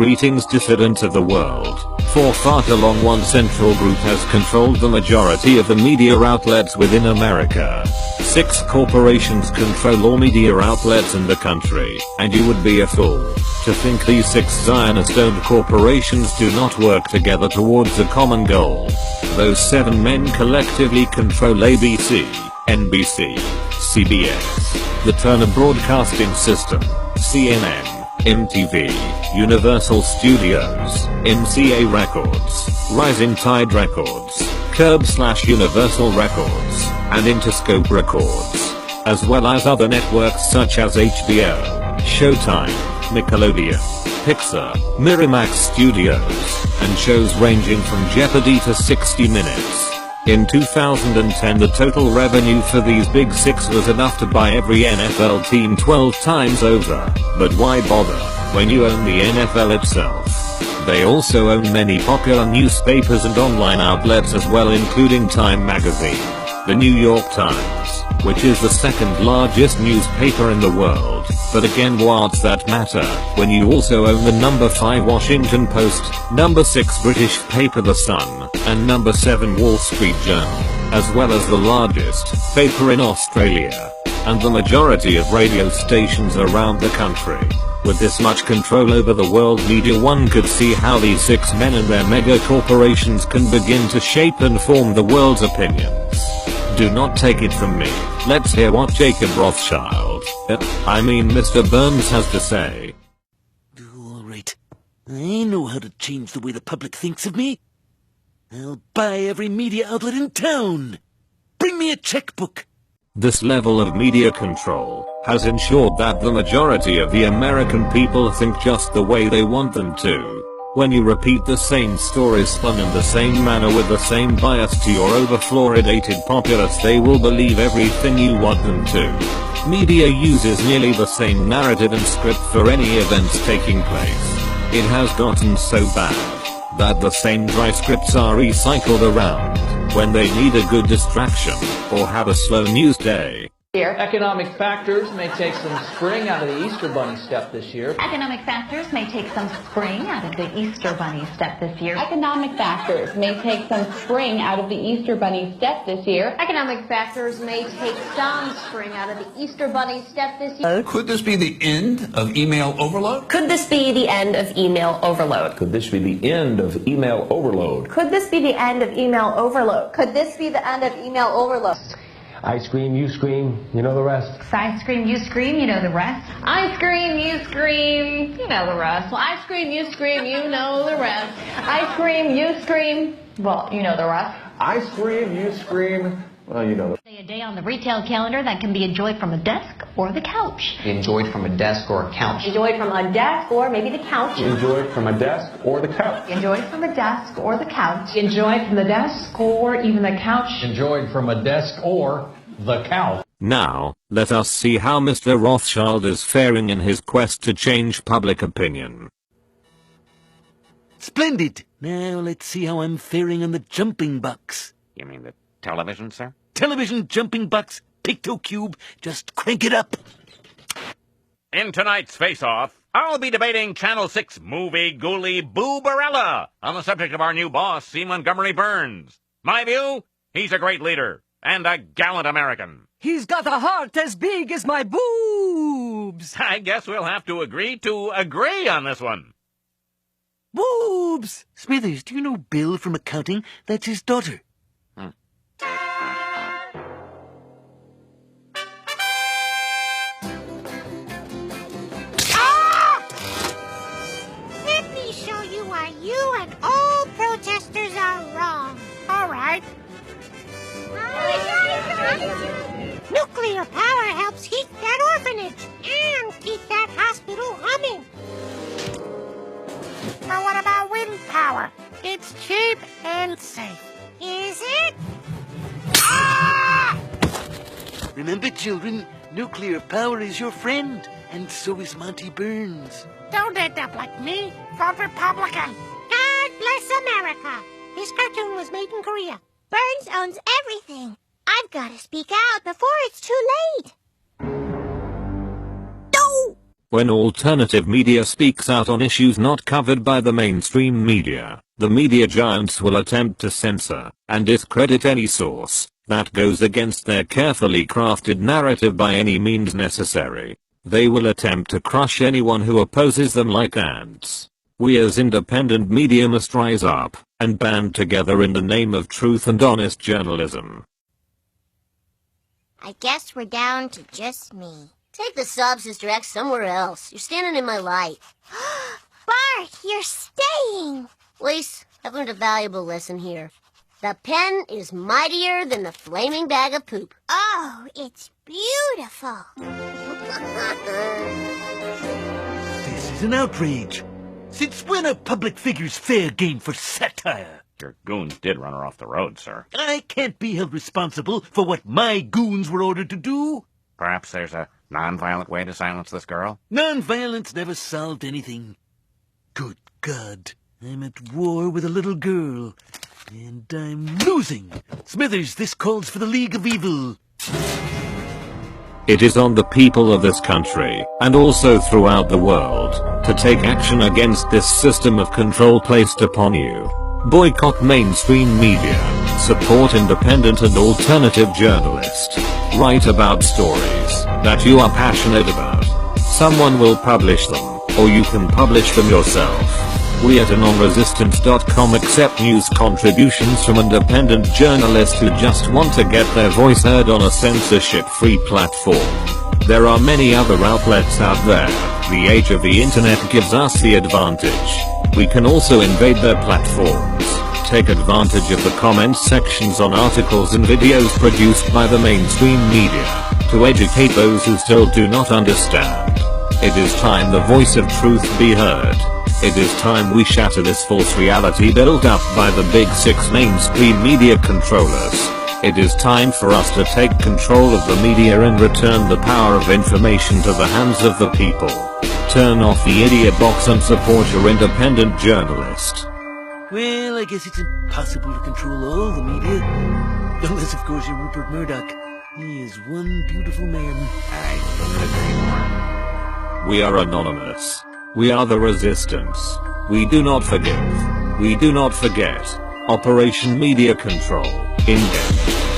Greetings dissidents of the world. For far too long one central group has controlled the majority of the media outlets within America. 6 corporations control all media outlets in the country, and you would be a fool to think these 6 Zionist-owned corporations do not work together towards a common goal. Those 7 men collectively control ABC, NBC, CBS, the Turner Broadcasting System, CNN, MTV, Universal Studios, MCA Records, Rising Tide Records, Curb/Universal Records, and Interscope Records, as well as other networks such as HBO, Showtime, Nickelodeon, Pixar, Miramax Studios, and shows ranging from Jeopardy to 60 Minutes. In 2010 the total revenue for these big 6 was enough to buy every NFL team 12 times over, but why bother when you own the NFL itself? They also own many popular newspapers and online outlets as well, including Time Magazine, the New York Times, which is the 2nd largest newspaper in the world, but again what's that matter when you also own the number 5 Washington Post, number 6 British paper The Sun, and number 7 Wall Street Journal, as well as the largest paper in Australia, and the majority of radio stations around the country. With this much control over the world media, one could see how these 6 men and their mega corporations can begin to shape and form the world's opinions. Do not take it from me, let's hear what Jacob Rothschild, Mr. Burns has to say. Alright, I know how to change the way the public thinks of me. I'll buy every media outlet in town. Bring me a checkbook. This level of media control has ensured that the majority of the American people think just the way they want them to. When you repeat the same stories spun in the same manner with the same bias to your over-fluoridated populace, they will believe everything you want them to. Media uses nearly the same narrative and script for any events taking place. It has gotten so bad that the same dry scripts are recycled around when they need a good distraction or have a slow news day. Economic factors may take some spring out of the Easter Bunny step this year. Economic factors may take some spring out of the Easter Bunny step this year. Economic factors may take some spring out of the Easter Bunny step this year. Economic factors may take some spring out of the Easter Bunny step this year. Could this be the end of email overload? Could this be the end of email overload? Could this be the end of email overload? Could this be the end of email overload? Could this be the end of email overload? I scream, you scream, you know the rest. I scream, you scream, you know the rest. I scream, you scream, you know the rest. Well, I scream, you scream, you know the rest. I scream, you scream, well, you know the rest. I scream, you scream, well, you know. A day on the retail calendar that can be enjoyed from a desk or the couch. Enjoyed from a desk or a couch. Enjoyed from a desk or maybe the couch. Enjoyed from a desk or the couch. Enjoyed from a desk or the couch. Enjoyed from the desk or even the couch. Enjoyed from a desk or the couch. Now, let us see how Mr. Rothschild is faring in his quest to change public opinion. Splendid. Now let's see how I'm faring on the jumping box. You mean the television, sir? Television jumping box, Pictocube, just crank it up. In tonight's face-off, I'll be debating Channel 6 movie ghoulie Boo Barella on the subject of our new boss, C. Montgomery Burns. My view? He's a great leader and a gallant American. He's got a heart as big as my boobs. I guess we'll have to agree on this one. Boobs! Smithers, do you know Bill from accounting? That's his daughter. Let me show you why you and all protesters are wrong. All right. Nuclear power helps heat that orphanage and keep that hospital humming. But what about wind power? It's cheap and safe. Is it? Ah! Remember, children, nuclear power is your friend, and so is Monty Burns. Don't end up like me. Vote Republican. God bless America. This cartoon was made in Korea. Burns owns everything. I've got to speak out before it's too late. No! When alternative media speaks out on issues not covered by the mainstream media, the media giants will attempt to censor and discredit any source that goes against their carefully crafted narrative by any means necessary. They will attempt to crush anyone who opposes them like ants. We as independent media must rise up and band together in the name of truth and honest journalism. I guess we're down to just me. Take the sub, Sister X, somewhere else. You're standing in my light. Bart, you're staying! Lise, I've learned a valuable lesson here. The pen is mightier than the flaming bag of poop. Oh, it's beautiful. This is an outrage. Since when are public figures fair game for satire? Your goons did run her off the road, sir. I can't be held responsible for what my goons were ordered to do. Perhaps there's a non-violent way to silence this girl? Non-violence never solved anything. Good God, I'm at war with a little girl, and I'm losing. Smithers, this calls for the League of Evil. It is on the people of this country, and also throughout the world, to take action against this system of control placed upon you. Boycott mainstream media. Support independent and alternative journalists. Write about stories that you are passionate about. Someone will publish them, or you can publish them yourself. We at anonresistance.com accept news contributions from independent journalists who just want to get their voice heard on a censorship-free platform. There are many other outlets out there. The age of the internet gives us the advantage. We can also invade their platforms. Take advantage of the comment sections on articles and videos produced by the mainstream media to educate those who still do not understand. It is time the voice of truth be heard. It is time we shatter this false reality built up by the big six mainstream media controllers. It is time for us to take control of the media and return the power of information to the hands of the people. Turn off the idiot box and support your independent journalist. Well, I guess it's impossible to control all the media. Unless, of course, you're Rupert Murdoch. He is one beautiful man. I couldn't agree more. We are anonymous. We are the resistance. We do not forgive. We do not forget. Operation Media Control. In depth.